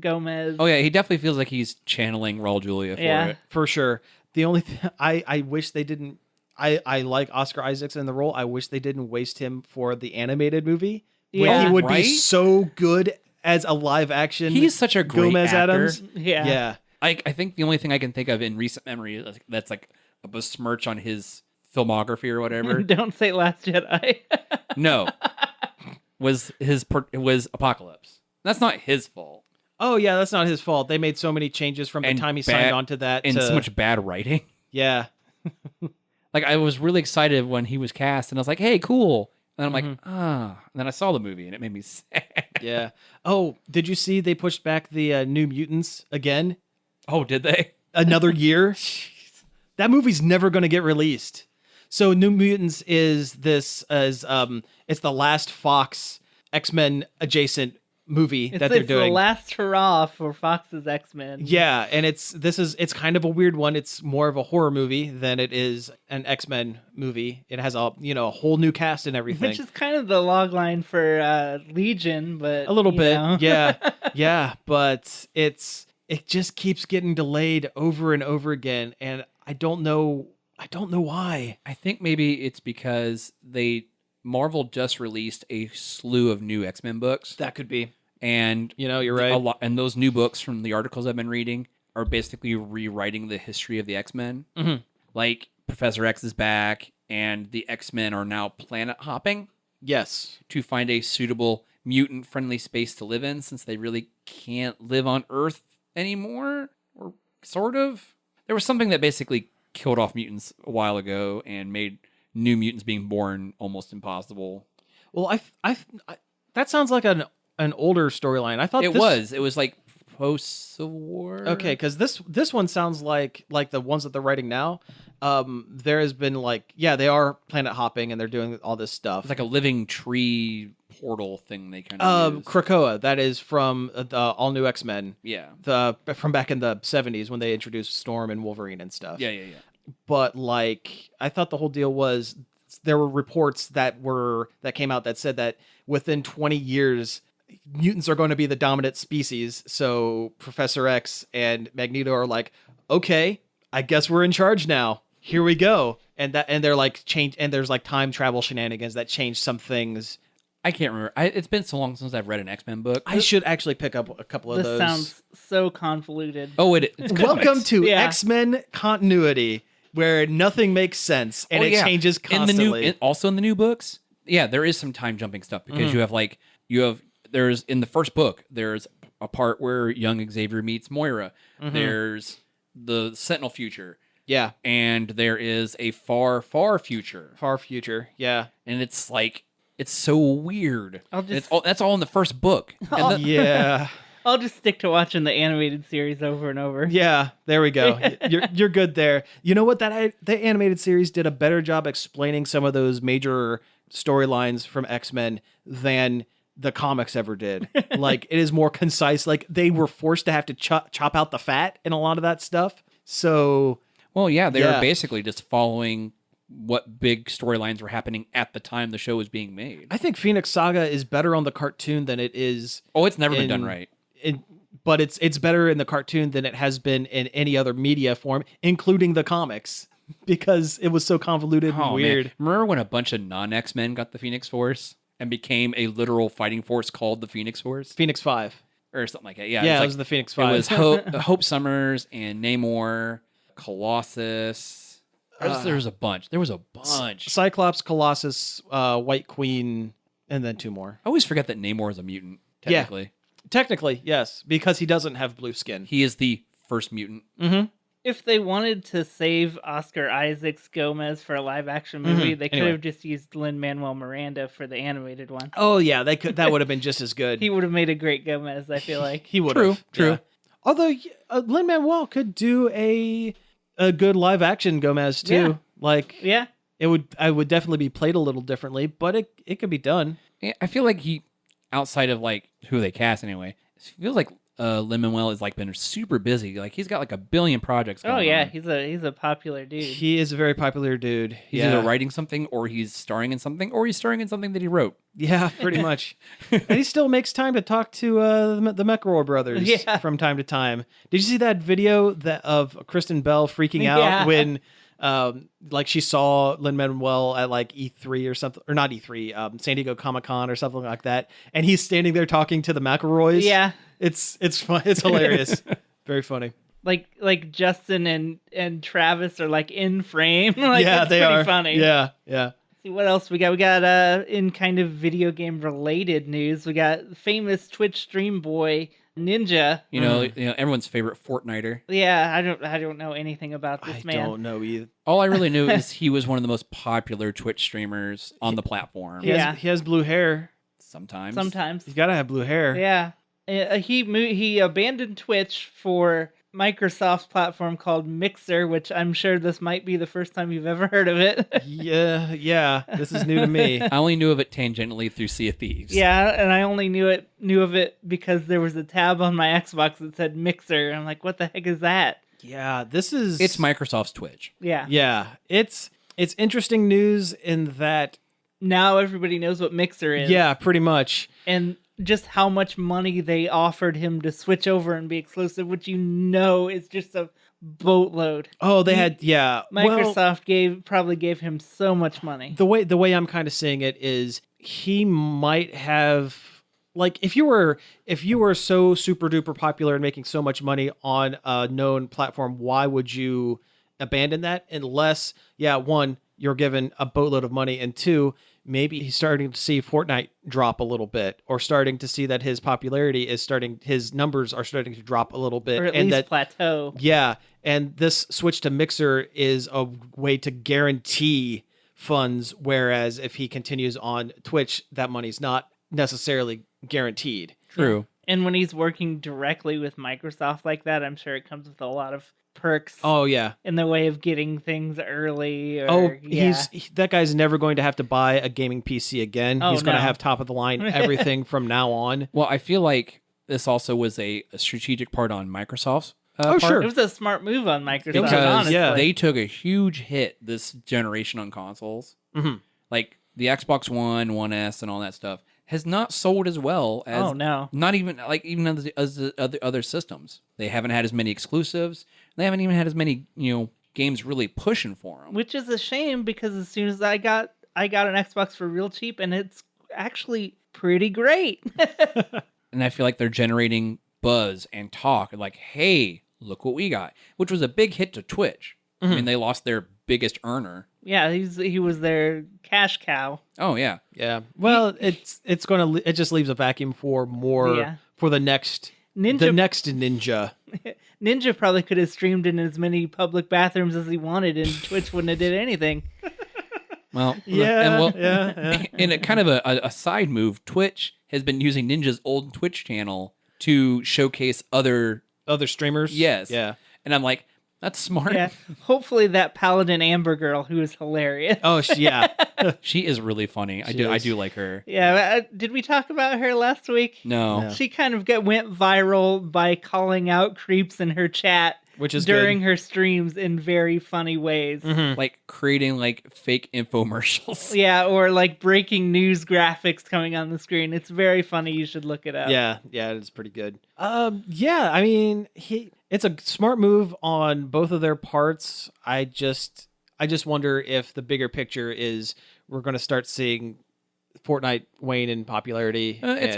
Gomez. Oh yeah, he definitely feels like he's channeling Raul Julia for it. For sure. The only thing I wish they didn't I like Oscar Isaacs in the role. I wish they didn't waste him for the animated movie. Yeah, he would be so good as a live action. He's such a great Gomez actor. Addams. Yeah. I think the only thing I can think of in recent memory that's like a besmirch on his filmography or whatever. Don't say Last Jedi. No, was Apocalypse. That's not his fault. Oh yeah, that's not his fault. They made so many changes from the time he signed on to that, and so much bad writing. Yeah. Like I was really excited when he was cast, and I was like, "Hey, cool." And I'm like, And then I saw the movie, and it made me sad. Yeah. Oh, did you see they pushed back the New Mutants again? Oh, did they? Another year? That movie's never going to get released. So New Mutants is it's the last Fox X-Men adjacent movie that they're It's the doing. last hurrah for Fox's X-Men. Yeah, and it's kind of a weird one. It's more of a horror movie than it is an X-Men movie. It has a whole new cast and everything. Which is kind of the log line for Legion, but A little bit, know. yeah, but it just keeps getting delayed over and over again, and I don't know why. I think maybe it's because Marvel just released a slew of new X-Men books. That could be. And You're right. And those new books from the articles I've been reading are basically rewriting the history of the X-Men. Mm-hmm. Like Professor X is back, and the X-Men are now planet hopping. Yes. To find a suitable mutant-friendly space to live in, since they really can't live on Earth anymore, or sort of. There was something that basically killed off mutants a while ago and made new mutants being born almost impossible. Well, I that sounds like an older storyline. I thought it was like post-war. Okay, because this one sounds like the ones that they're writing now. There has been they are planet hopping and they're doing all this stuff. It's like a living tree portal thing they kind of use. Krakoa, that is from the All New X-Men. Yeah. From back in the 70s when they introduced Storm and Wolverine and stuff. Yeah. But I thought the whole deal was there were reports that came out that said that within 20 years mutants are going to be the dominant species. So Professor X and Magneto are like, okay, I guess we're in charge now. Here we go. And they're like change, and there's like time travel shenanigans that change some things. I can't remember. It's been so long since I've read an X-Men book. I should actually pick up a couple of those. This sounds so convoluted. Oh, it's Welcome to Yeah. X-Men continuity, where nothing makes sense and changes constantly. Also in the new books, there is some time jumping stuff because there's in the first book, there's a part where young Xavier meets Moira. Mm-hmm. There's the Sentinel future. Yeah. And there is a far, far future. Far future. Yeah. And it's like, it's so weird. That's all in the first book. Yeah. I'll just stick to watching the animated series over and over. Yeah, there we go. You're good there. You know what? The animated series did a better job explaining some of those major storylines from X-Men than the comics ever did. Like, it is more concise. Like, they were forced to have to chop out the fat in a lot of that stuff. So, well, they were basically just following what big storylines were happening at the time the show was being made. I think Phoenix Saga is better on the cartoon than it is. Oh, it's never been done right. But it's better in the cartoon than it has been in any other media form, including the comics, because it was so convoluted and weird. Man. Remember when a bunch of non-X-Men got the Phoenix Force and became a literal fighting force called the Phoenix Force? Phoenix 5. Or something like that. Yeah, it was the Phoenix 5. It was Hope Summers and Namor, Colossus. There was a bunch. Cyclops, Colossus, White Queen, and then two more. I always forget that Namor is a mutant, technically. Yeah. Technically, yes, because he doesn't have blue skin. He is the first mutant. Mm-hmm. If they wanted to save Oscar Isaac's Gomez for a live-action movie, they could have just used Lin-Manuel Miranda for the animated one. Oh, yeah, they could. That would have been just as good. He would have made a great Gomez, I feel like. He would have. True. Yeah. Although, Lin-Manuel could do a good live-action Gomez, too. Yeah. I would definitely be played a little differently, but it could be done. Yeah, I feel like he, outside of like who they cast anyway, it feels like Lin-Manuel has like been super busy. Like he's got like a billion projects going on. He's a popular dude. He is a very popular dude. He's either writing something or he's starring in something or he's starring in something that he wrote. Yeah, pretty much. And he still makes time to talk to the McElroy brothers from time to time. Did you see that video of Kristen Bell freaking out when she saw Lin-Manuel at like E3 or something, or not E3, San Diego Comic-Con or something like that, and he's standing there talking to the McElroys? Yeah. It's fun. It's hilarious. Very funny. Like Justin and Travis are like in frame. They are. Pretty funny. Yeah. See what else we got. We got in kind of video game related news. We got famous Twitch stream boy Ninja. You know, everyone's favorite Fortniter. Yeah, I don't know anything about this man. I don't know either. All I really knew is he was one of the most popular Twitch streamers on the platform. He has blue hair. Sometimes. He's got to have blue hair. Yeah. He abandoned Twitch for Microsoft's platform called Mixer, which I'm sure this might be the first time you've ever heard of it. Yeah. This is new to me. I only knew of it tangentially through Sea of Thieves. Yeah, and I only knew of it because there was a tab on my Xbox that said Mixer. And I'm like, what the heck is that? Yeah, this is... It's Microsoft's Twitch. Yeah. Yeah, it's interesting news in that... Now everybody knows what Mixer is. Yeah, pretty much. And just how much money they offered him to switch over and be exclusive, which is just a boatload. Oh, they had... Yeah. Microsoft probably gave him so much money. The way I'm kind of seeing it is he might have... Like, if you were so super duper popular and making so much money on a known platform, why would you abandon that? Unless, one, you're given a boatload of money, and two, maybe he's starting to see Fortnite drop a little bit, or starting to see that his popularity his numbers are starting to drop a little bit, Or at and least plateau. Yeah, and this switch to Mixer is a way to guarantee funds, whereas if he continues on Twitch, that money's not necessarily guaranteed. True. And when he's working directly with Microsoft like that, I'm sure it comes with a lot of perks. Oh yeah. In the way of getting things early. That guy's never going to have to buy a gaming PC again. He's going to have top of the line everything from now on. Well, I feel like this also was a strategic part on Microsoft's Oh, part. sure. It was a smart move on Microsoft, Because honestly. they took a huge hit this generation on consoles. Mm-hmm. Like the Xbox One, One S, and all that stuff has not sold as well as not even as the other systems. They haven't had as many exclusives. They haven't even had as many games really pushing for them. Which is a shame because as soon as I got an Xbox for real cheap, and it's actually pretty great. And I feel like they're generating buzz and talk like, hey, look what we got, which was a big hit to Twitch. Mm-hmm. I mean, they lost their biggest earner. Yeah, he was their cash cow. Oh yeah. Yeah. Well, it just leaves a vacuum for more for the next Ninja. Ninja probably could have streamed in as many public bathrooms as he wanted, and Twitch wouldn't have did anything. Well, yeah. In a kind of a side move, Twitch has been using Ninja's old Twitch channel to showcase other streamers. Yes. Yeah. And I'm like, that's smart. Yeah. Hopefully that Paladin Amber girl who is hilarious. Oh, yeah. She is really funny. I do like her. Yeah. Did we talk about her last week? No. She kind of went viral by calling out creeps in her chat. Which is during good. her streams in very funny ways. Mm-hmm. Like creating like fake infomercials. Yeah, or like breaking news graphics coming on the screen. It's very funny. You should look it up. Yeah, it's pretty good. Yeah, I mean, it's a smart move on both of their parts. I just wonder if the bigger picture is we're going to start seeing Fortnite wane in popularity. It's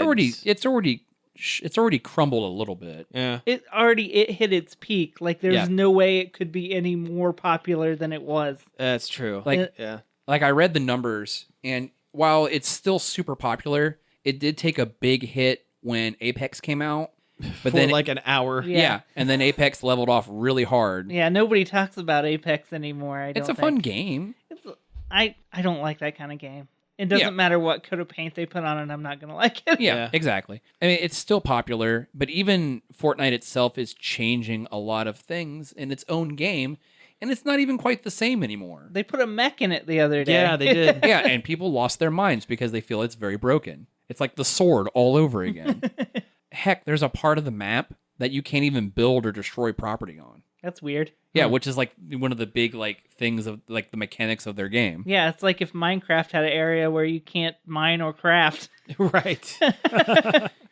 already crumbled a little bit. Yeah. It hit its peak. Like there's no way it could be any more popular than it was. That's true. Like I read the numbers, and while it's still super popular, it did take a big hit when Apex came out. But for then like an hour. Yeah, and then Apex leveled off really hard. Yeah, nobody talks about Apex anymore. It's a fun game. I don't like that kind of game. It doesn't matter what coat of paint they put on it, I'm not going to like it. Yeah, exactly. I mean, it's still popular, but even Fortnite itself is changing a lot of things in its own game, and it's not even quite the same anymore. They put a mech in it the other day. Yeah, they did. Yeah, and people lost their minds because they feel it's very broken. It's like the Sword all over again. Heck, there's a part of the map that you can't even build or destroy property on. That's weird. Yeah, which is like one of the big like things of like the mechanics of their game. Yeah, it's like if Minecraft had an area where you can't mine or craft. Right.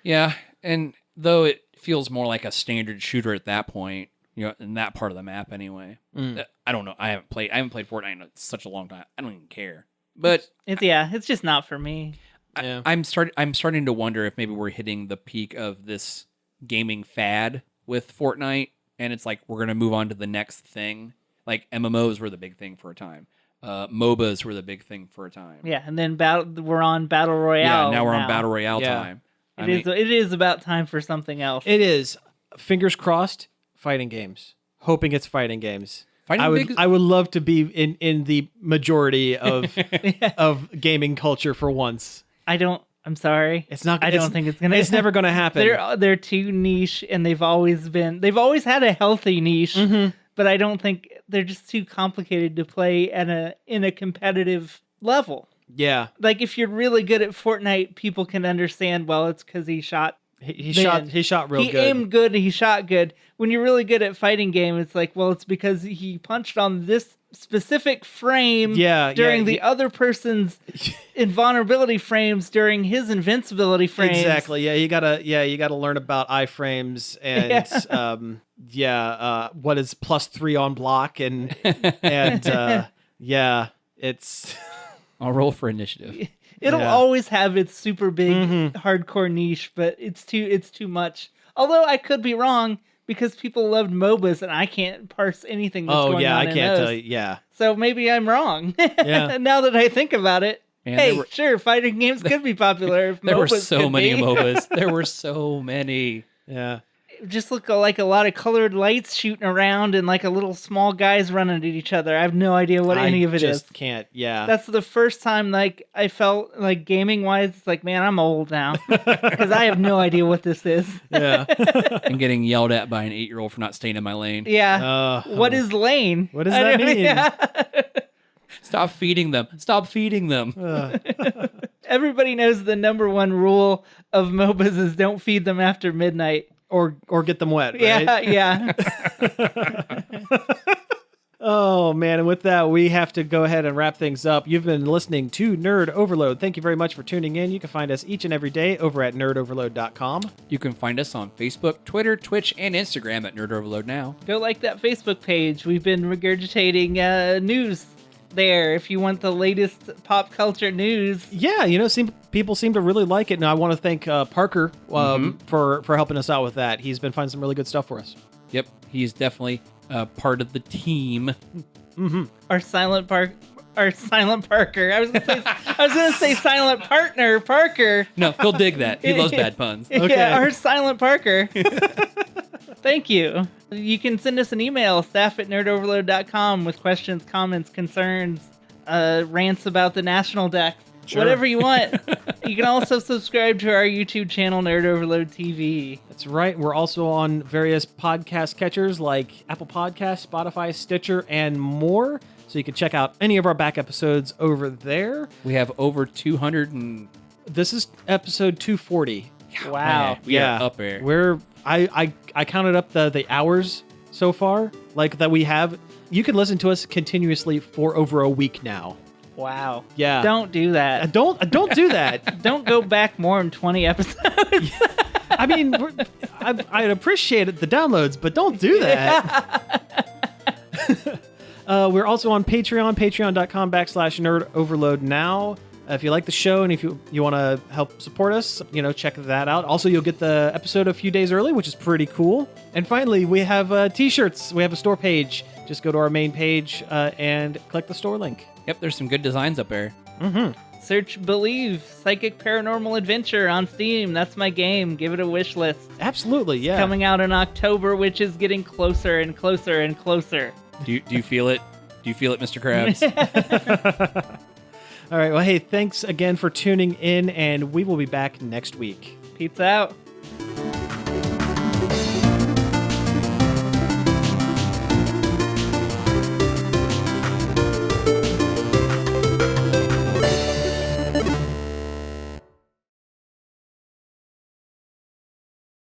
Yeah, and though it feels more like a standard shooter at that point, in that part of the map anyway. I don't know. I haven't played Fortnite in such a long time. I don't even care. But it's just not for me. I'm starting to wonder if maybe we're hitting the peak of this gaming fad with Fortnite. And it's like, we're going to move on to the next thing. Like, MMOs were the big thing for a time. MOBAs were the big thing for a time. Yeah, and then we're on Battle Royale. Yeah, now we're on Battle Royale time. It is about time for something else. It is. Fingers crossed, fighting games. Hoping it's fighting games. I would love to be in the majority of of gaming culture for once. I don't I'm sorry. It's not. I don't think it's gonna. It's never gonna happen. They're too niche, and they've always had a healthy niche, but I don't think they're just too complicated to play in a competitive level. Yeah. Like if you're really good at Fortnite, people can understand. Well, it's because he shot. He shot real good. He aimed good. He shot good. When you're really good at fighting game, it's like, well, it's because he punched on this specific frame during the other person's invulnerability frames during his invincibility frames. Exactly. Yeah, you gotta learn about iframes and what is +3 on block and it's. I'll roll for initiative. It'll always have its super big hardcore niche, but it's too much. Although I could be wrong because people loved MOBAs and I can't parse anything that's going on I in can't those. tell you. Yeah. So maybe I'm wrong. Yeah. Now that I think about it. Man, sure, fighting games could be popular. If there were MOBAs so could many be. MOBAs. There were so many. Yeah. It just look like a lot of colored lights shooting around and like a little small guys running at each other. I have no idea what any of it is. I just can't. Yeah. That's the first time like I felt like gaming wise, it's like, man, I'm old now because I have no idea what this is. Yeah. And getting yelled at by an 8-year-old for not staying in my lane. Yeah. What is lane? What does that mean? Yeah. Stop feeding them. Stop feeding them. Everybody knows the number one rule of MOBAs is don't feed them after midnight. Or get them wet, right? Yeah. Oh, man. And with that, we have to go ahead and wrap things up. You've been listening to Nerd Overload. Thank you very much for tuning in. You can find us each and every day over at nerdoverload.com. You can find us on Facebook, Twitter, Twitch, and Instagram at Nerd Overload Now. Go like that Facebook page. We've been regurgitating news there if you want the latest pop culture news. Yeah, people seem to really like it, and I want to thank Parker for helping us out with that. He's been finding some really good stuff for us. Yep, he's definitely part of the team. Our silent Parker. I was gonna say silent partner, Parker. No, he'll dig that. He loves bad puns. Okay. Yeah, our silent Parker. Thank you. You can send us an email, staff@nerdoverload.com, with questions, comments, concerns, rants about the national decks, whatever you want. You can also subscribe to our YouTube channel, Nerd Overload TV. That's right. We're also on various podcast catchers like Apple Podcasts, Spotify, Stitcher, and more. So you can check out any of our back episodes over there. We have over 200 and... This is episode 240. Wow. Man, we are up there. I counted up the hours so far, like that we have. You can listen to us continuously for over a week now. Wow. Yeah. Don't do that. Don't do that. Don't go back more than 20 episodes. I mean, I'd appreciate the downloads, but don't do that. We're also on Patreon, patreon.com/nerdoverload now. If you like the show and if you want to help support us, check that out. Also, you'll get the episode a few days early, which is pretty cool. And finally, we have t-shirts. We have a store page. Just go to our main page and click the store link. Yep, there's some good designs up there. Search Believe, Psychic Paranormal Adventure on Steam. That's my game. Give it a wish list. Absolutely, yeah. Coming out in October, which is getting closer and closer and closer. Do you feel it? Do you feel it, Mr. Krabs? All right, well, hey, thanks again for tuning in, and we will be back next week. Peace out.